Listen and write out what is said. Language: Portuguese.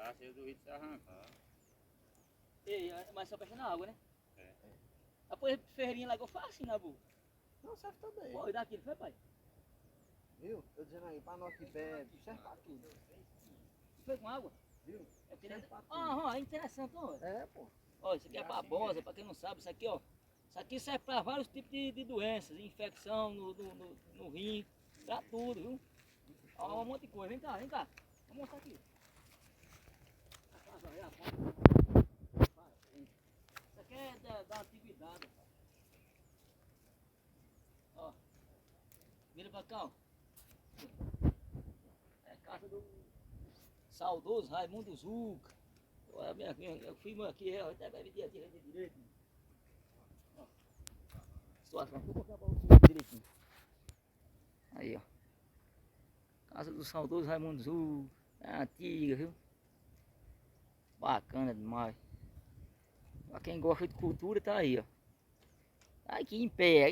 Acha eu duvido se arrancar. Ei, mas só fecha na água, né? É. Depois ferreirinha lá igual faz assim, Nabu. Não serve também. Pô, dá aquilo, foi, pai? Viu? Tô dizendo aí, pra nós que bebe, serve pra tudo. Foi com água? Viu? É porque Serve pra tudo. ah, é interessante, ó. É, pô. Ó, isso aqui é babosa, pra quem não sabe, isso aqui, ó. Isso aqui serve pra vários tipos de doenças, infecção no rim, pra tudo, viu? Ó, um monte de coisa. Vem cá, vem cá. Vou mostrar aqui. Isso aqui é da antiguidade, rapaz. Ó. Vira pra cá, ó. É a casa do saudoso Raimundo Zuca. Olha, eu filmo aqui, ó, até vai medir direito. Ó. Situação. Vou colocar pra você direitinho. Aí, ó. Casa do saudoso Raimundo Zuca. É antiga, viu? Bacana demais. Pra quem gosta de cultura, tá aí, ó. Tá aqui em pé.